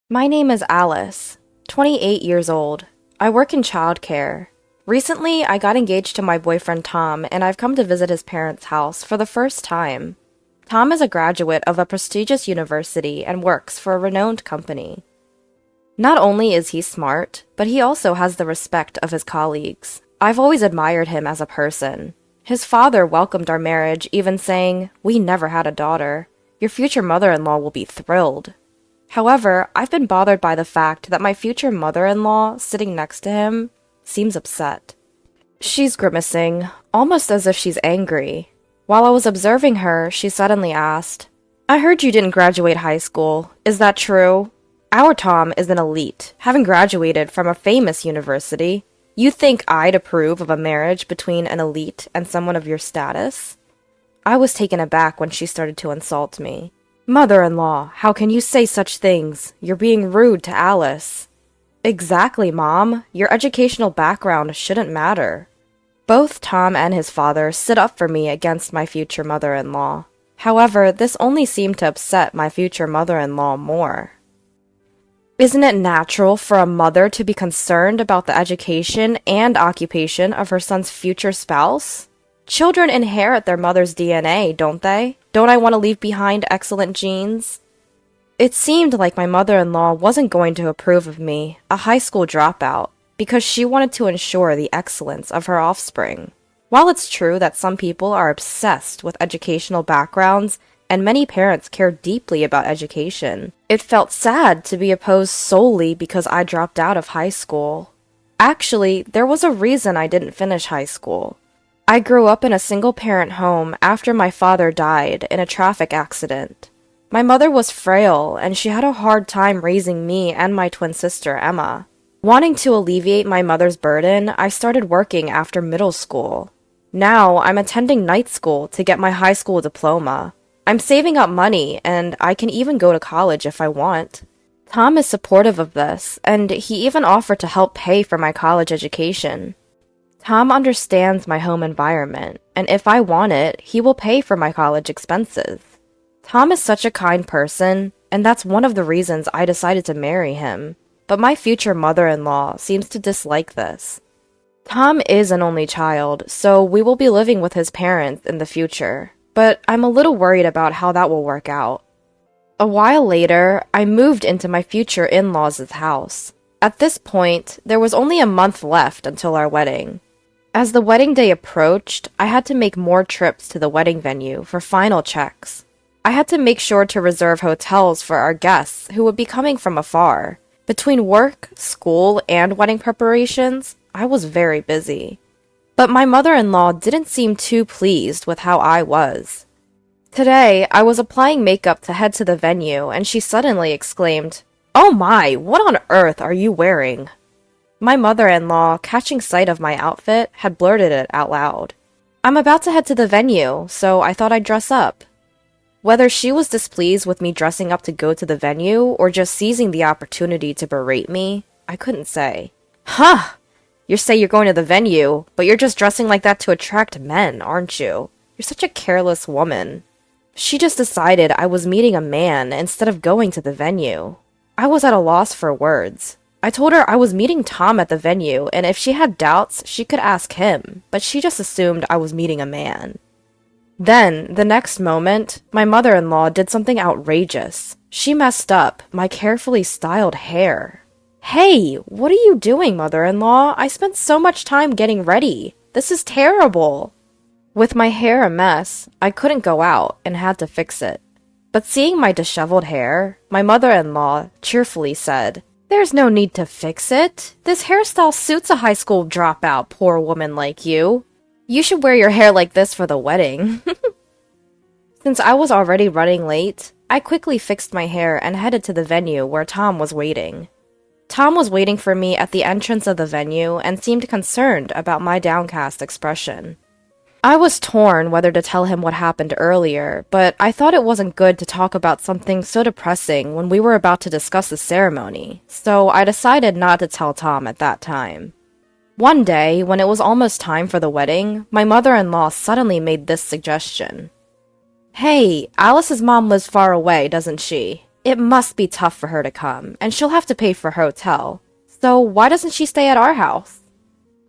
My name is Alice, 28 years old. I work in childcare. Recently, I got engaged to my boyfriend Tom, and I've come to visit his parents' house for the first time. Tom is a graduate of a prestigious university and works for a renowned company. Not only is he smart, but he also has the respect of his colleagues. I've always admired him as a person. His father welcomed our marriage, even saying, "We never had a daughter. Your future mother-in-law will be thrilled." However, I've been bothered by the fact that my future mother-in-law, sitting next to him, seems upset. She's grimacing, almost as if she's angry. While I was observing her, she suddenly asked, "I heard you didn't graduate high school. Is that true? Our Tom is an elite, having graduated from a famous university. You think I'd approve of a marriage between an elite and someone of your status?" I was taken aback when she started to insult me. "Mother-in-law, how can you say such things? You're being rude to Alice." "Exactly, Mom. Your educational background shouldn't matter." Both Tom and his father stood up for me against my future mother-in-law. However, this only seemed to upset my future mother-in-law more. Isn't it natural for a mother to be concerned about the education and occupation of her son's future spouse? Children inherit their mother's DNA, don't they? Don't I want to leave behind excellent genes? It seemed like my mother-in-law wasn't going to approve of me, a high school dropout, because she wanted to ensure the excellence of her offspring. While it's true that some people are obsessed with educational backgrounds and many parents care deeply about education, it felt sad to be opposed solely because I dropped out of high school. Actually, there was a reason I didn't finish high school. I grew up in a single-parent home after my father died in a traffic accident. My mother was frail, and she had a hard time raising me and my twin sister, Emma. Wanting to alleviate my mother's burden, I started working after middle school. Now, I'm attending night school to get my high school diploma. I'm saving up money, and I can even go to college if I want. Tom is supportive of this, and he even offered to help pay for my college education. Tom understands my home environment, and if I want it, he will pay for my college expenses. Tom is such a kind person, and that's one of the reasons I decided to marry him. But my future mother-in-law seems to dislike this. Tom is an only child, so we will be living with his parents in the future, but I'm a little worried about how that will work out. A while later, I moved into my future in-laws' house. At this point, there was only a month left until our wedding. As the wedding day approached, I had to make more trips to the wedding venue for final checks. I had to make sure to reserve hotels for our guests who would be coming from afar. Between work, school, and wedding preparations, I was very busy. But my mother-in-law didn't seem too pleased with how I was. Today, I was applying makeup to head to the venue, and she suddenly exclaimed, "Oh my, what on earth are you wearing?" My mother-in-law, catching sight of my outfit, had blurted it out loud. "I'm about to head to the venue, so I thought I'd dress up." Whether she was displeased with me dressing up to go to the venue, or just seizing the opportunity to berate me, I couldn't say. "Huh! You say you're going to the venue, but you're just dressing like that to attract men, aren't you? You're such a careless woman." She just decided I was meeting a man instead of going to the venue. I was at a loss for words. I told her I was meeting Tom at the venue, and if she had doubts, she could ask him, but she just assumed I was meeting a man. Then, the next moment, my mother-in-law did something outrageous. She messed up my carefully styled hair. "Hey, what are you doing, mother-in-law? I spent so much time getting ready. This is terrible." With my hair a mess, I couldn't go out and had to fix it. But seeing my disheveled hair, my mother-in-law cheerfully said, "There's no need to fix it. This hairstyle suits a high school dropout, poor woman like you. You should wear your hair like this for the wedding." Since I was already running late, I quickly fixed my hair and headed to the venue where Tom was waiting. Tom was waiting for me at the entrance of the venue and seemed concerned about my downcast expression. I was torn whether to tell him what happened earlier, but I thought it wasn't good to talk about something so depressing when we were about to discuss the ceremony, so I decided not to tell Tom at that time. One day, when it was almost time for the wedding, my mother-in-law suddenly made this suggestion. "Hey, Alice's mom lives far away, doesn't she? It must be tough for her to come, and she'll have to pay for her hotel. So why doesn't she stay at our house?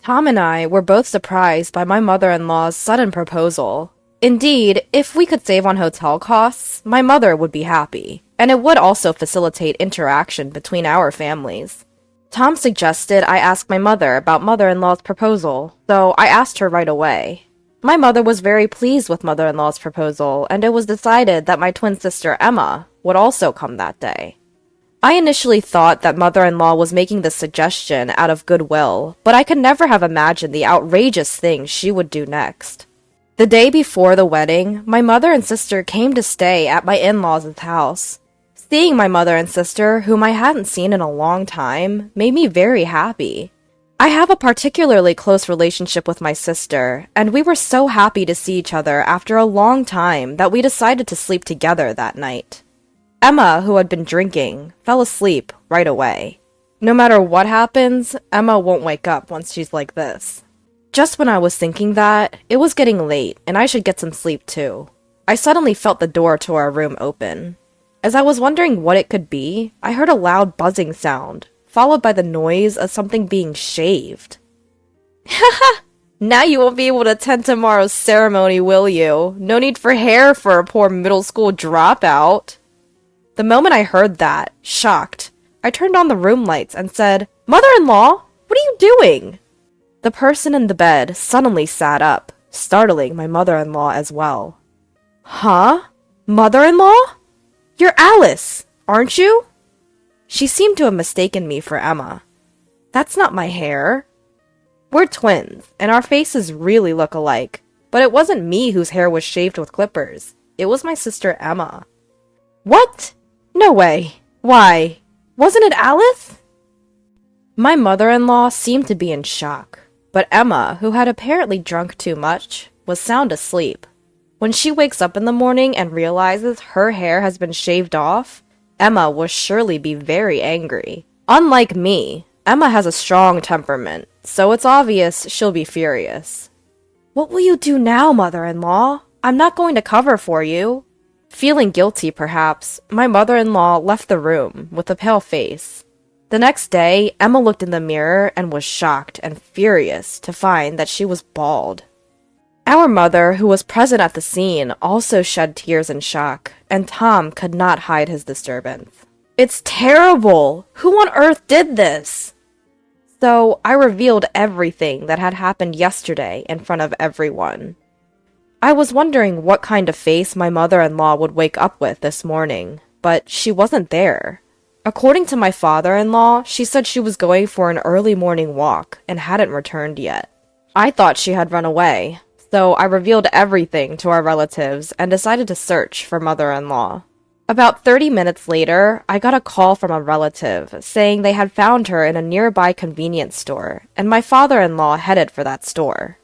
Tom and I were both surprised by my mother-in-law's sudden proposal. Indeed, if we could save on hotel costs, my mother would be happy, and it would also facilitate interaction between our families. Tom suggested I ask my mother about mother-in-law's proposal, so I asked her right away. My mother was very pleased with mother-in-law's proposal, and it was decided that my twin sister Emma would also come that day. I initially thought that mother-in-law was making this suggestion out of goodwill, but I could never have imagined the outrageous things she would do next. The day before the wedding, my mother and sister came to stay at my in-laws' house. Seeing my mother and sister, whom I hadn't seen in a long time, made me very happy. I have a particularly close relationship with my sister, and we were so happy to see each other after a long time that we decided to sleep together that night. Emma, who had been drinking, fell asleep right away. No matter what happens, Emma won't wake up once she's like this. Just when I was thinking that, it was getting late and I should get some sleep too. I suddenly felt the door to our room open. As I was wondering what it could be, I heard a loud buzzing sound, followed by the noise of something being shaved. Haha! Now you won't be able to attend tomorrow's ceremony, will you? No need for hair for a poor middle school dropout. The moment I heard that, shocked, I turned on the room lights and said, "Mother-in-law, what are you doing?" The person in the bed suddenly sat up, startling my mother-in-law as well. Huh? Mother-in-law? You're Alice, aren't you? She seemed to have mistaken me for Emma. That's not my hair. We're twins, and our faces really look alike, but it wasn't me whose hair was shaved with clippers. It was my sister Emma. What? No way. Why? Wasn't it Alice? My mother-in-law seemed to be in shock, but Emma, who had apparently drunk too much, was sound asleep. When she wakes up in the morning and realizes her hair has been shaved off, Emma will surely be very angry. Unlike me, Emma has a strong temperament, so it's obvious she'll be furious. What will you do now, mother-in-law? I'm not going to cover for you. Feeling guilty, perhaps, my mother-in-law left the room with a pale face. The next day, Emma looked in the mirror and was shocked and furious to find that she was bald. Our mother, who was present at the scene, also shed tears in shock, and Tom could not hide his disturbance. It's terrible! Who on earth did this? So I revealed everything that had happened yesterday in front of everyone. I was wondering what kind of face my mother-in-law would wake up with this morning, but she wasn't there. According to my father-in-law, she said she was going for an early morning walk and hadn't returned yet. I thought she had run away, so I revealed everything to our relatives and decided to search for mother-in-law. About 30 minutes later, I got a call from a relative saying they had found her in a nearby convenience store, and my father-in-law headed for that store.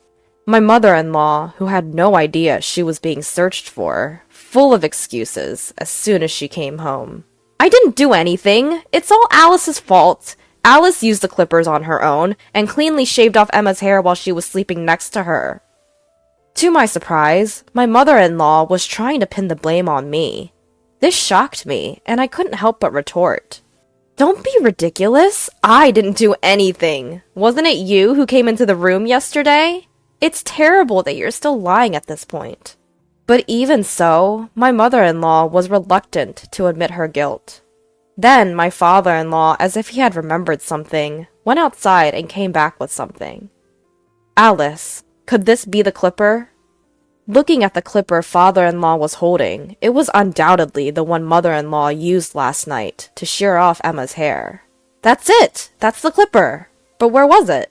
My mother-in-law, who had no idea she was being searched for, full of excuses as soon as she came home. I didn't do anything. It's all Alice's fault. Alice used the clippers on her own and cleanly shaved off Emma's hair while she was sleeping next to her. To my surprise, my mother-in-law was trying to pin the blame on me. This shocked me, and I couldn't help but retort. Don't be ridiculous. I didn't do anything. Wasn't it you who came into the room yesterday? It's terrible that you're still lying at this point. But even so, my mother-in-law was reluctant to admit her guilt. Then my father-in-law, as if he had remembered something, went outside and came back with something. Alice, could this be the clipper? Looking at the clipper father-in-law was holding, it was undoubtedly the one mother-in-law used last night to shear off Emma's hair. That's it! That's the clipper! But where was it?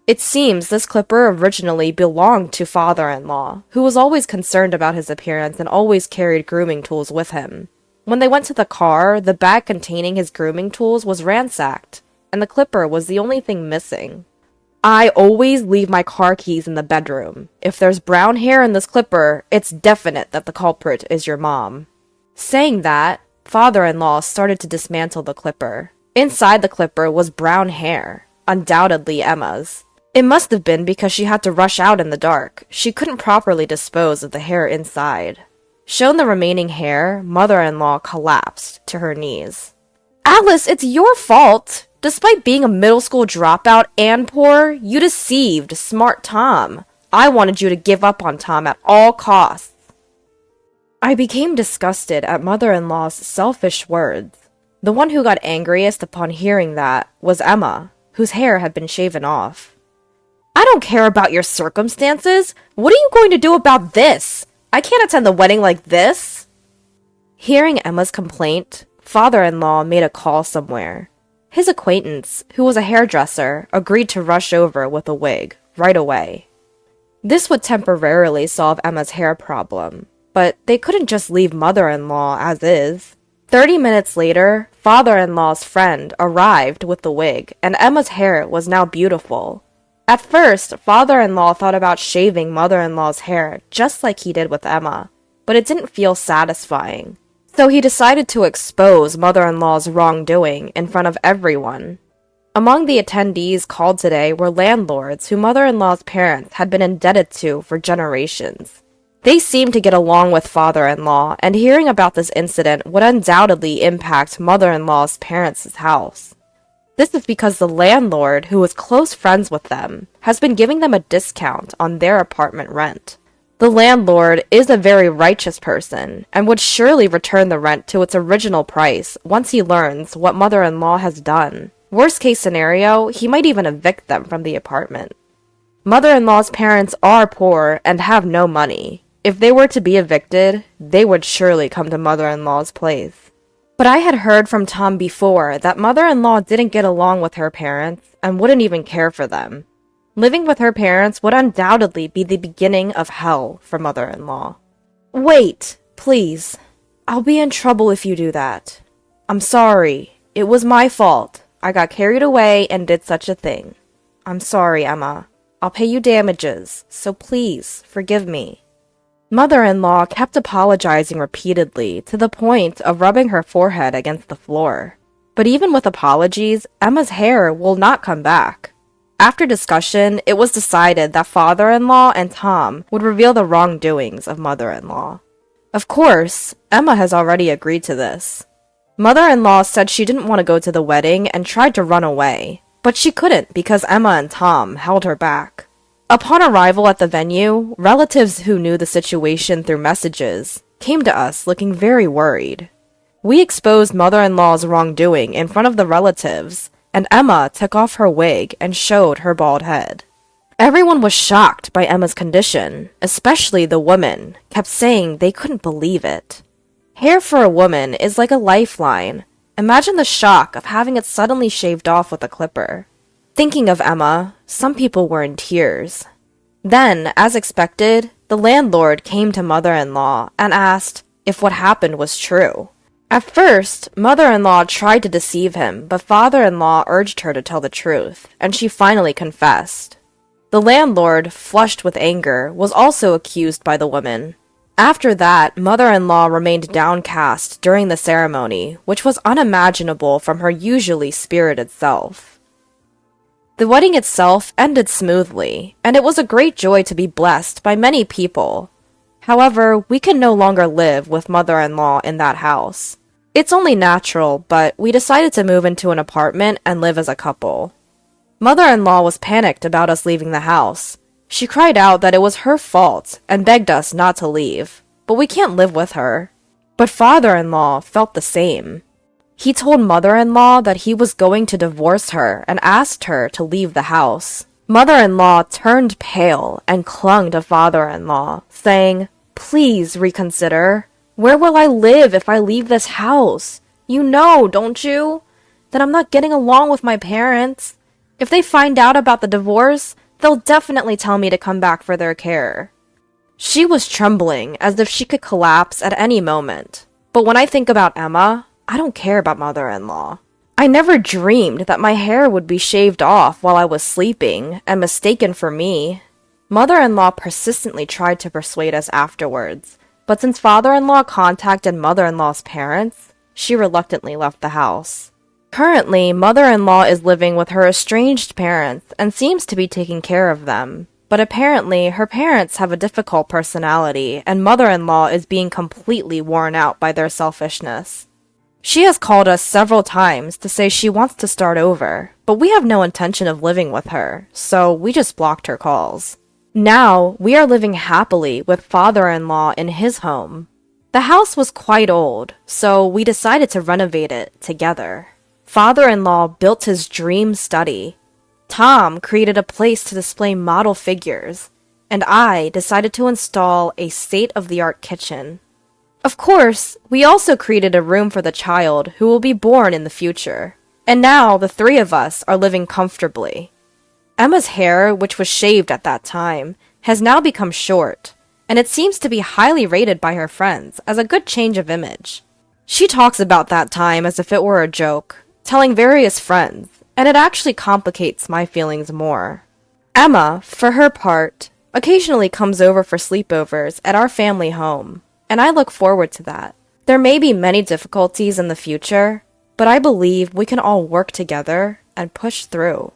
It seems this clipper originally belonged to father-in-law, who was always concerned about his appearance and always carried grooming tools with him. When they went to the car, the bag containing his grooming tools was ransacked, and the clipper was the only thing missing. I always leave my car keys in the bedroom. If there's brown hair in this clipper, it's definite that the culprit is your mom. Saying that, father-in-law started to dismantle the clipper. Inside the clipper was brown hair, undoubtedly Emma's. It must have been because she had to rush out in the dark. She couldn't properly dispose of the hair inside. Shown the remaining hair, mother-in-law collapsed to her knees. Alice, it's your fault! Despite being a middle school dropout and poor, you deceived smart Tom. I wanted you to give up on Tom at all costs. I became disgusted at mother-in-law's selfish words. The one who got angriest upon hearing that was Emma, whose hair had been shaven off. I don't care about your circumstances. What are you going to do about this? I can't attend the wedding like this. Hearing Emma's complaint, father-in-law made a call somewhere. His acquaintance, who was a hairdresser, agreed to rush over with a wig right away. This would temporarily solve Emma's hair problem, but they couldn't just leave mother-in-law as is. 30 minutes later, father-in-law's friend arrived with the wig, and Emma's hair was now beautiful. At first, father-in-law thought about shaving mother-in-law's hair just like he did with Emma, but it didn't feel satisfying. So he decided to expose mother-in-law's wrongdoing in front of everyone. Among the attendees called today were landlords who mother-in-law's parents had been indebted to for generations. They seemed to get along with father-in-law, and hearing about this incident would undoubtedly impact mother-in-law's parents' house. This is because the landlord, who was close friends with them, has been giving them a discount on their apartment rent. The landlord is a very righteous person, and would surely return the rent to its original price once he learns what mother-in-law has done. Worst case scenario, he might even evict them from the apartment. Mother-in-law's parents are poor and have no money. If they were to be evicted, they would surely come to mother-in-law's place. But I had heard from Tom before that mother-in-law didn't get along with her parents and wouldn't even care for them. Living with her parents would undoubtedly be the beginning of hell for mother-in-law. Wait, please. I'll be in trouble if you do that. I'm sorry. It was my fault. I got carried away and did such a thing. I'm sorry, Emma. I'll pay you damages, so please forgive me. Mother-in-law kept apologizing repeatedly to the point of rubbing her forehead against the floor. But even with apologies, Emma's hair will not come back. After discussion, it was decided that father-in-law and Tom would reveal the wrongdoings of mother-in-law. Of course, Emma has already agreed to this. Mother-in-law said she didn't want to go to the wedding and tried to run away, but she couldn't because Emma and Tom held her back. Upon arrival at the venue, relatives who knew the situation through messages came to us looking very worried. We exposed mother-in-law's wrongdoing in front of the relatives, and Emma took off her wig and showed her bald head. Everyone was shocked by Emma's condition, especially the women, kept saying they couldn't believe it. Hair for a woman is like a lifeline. Imagine the shock of having it suddenly shaved off with a clipper. Thinking of Emma, some people were in tears. Then, as expected, the landlord came to mother-in-law and asked if what happened was true. At first, mother-in-law tried to deceive him, but father-in-law urged her to tell the truth, and she finally confessed. The landlord, flushed with anger, was also accused by the woman. After that, mother-in-law remained downcast during the ceremony, which was unimaginable from her usually spirited self. The wedding itself ended smoothly, and it was a great joy to be blessed by many people. However, we can no longer live with mother-in-law in that house. It's only natural, but we decided to move into an apartment and live as a couple. Mother-in-law was panicked about us leaving the house. She cried out that it was her fault and begged us not to leave, but we can't live with her. But father-in-law felt the same. He told mother-in-law that he was going to divorce her and asked her to leave the house. Mother-in-law turned pale and clung to father-in-law, saying, "Please reconsider. Where will I live if I leave this house? You know, don't you, that I'm not getting along with my parents. If they find out about the divorce, they'll definitely tell me to come back for their care." She was trembling as if she could collapse at any moment. But when I think about Emma, I don't care about mother-in-law. I never dreamed that my hair would be shaved off while I was sleeping and mistaken for me. Mother-in-law persistently tried to persuade us afterwards, but since father-in-law contacted mother-in-law's parents, she reluctantly left the house. Currently, mother-in-law is living with her estranged parents and seems to be taking care of them, but apparently her parents have a difficult personality and mother-in-law is being completely worn out by their selfishness. She has called us several times to say she wants to start over, but we have no intention of living with her, so we just blocked her calls. Now, we are living happily with father-in-law in his home. The house was quite old, so we decided to renovate it together. Father-in-law built his dream study. Tom created a place to display model figures, and I decided to install a state-of-the-art kitchen. Of course, we also created a room for the child who will be born in the future. And now the three of us are living comfortably. Emma's hair, which was shaved at that time, has now become short, and it seems to be highly rated by her friends as a good change of image. She talks about that time as if it were a joke, telling various friends, and it actually complicates my feelings more. Emma, for her part, occasionally comes over for sleepovers at our family home, and I look forward to that. There may be many difficulties in the future, but I believe we can all work together and push through.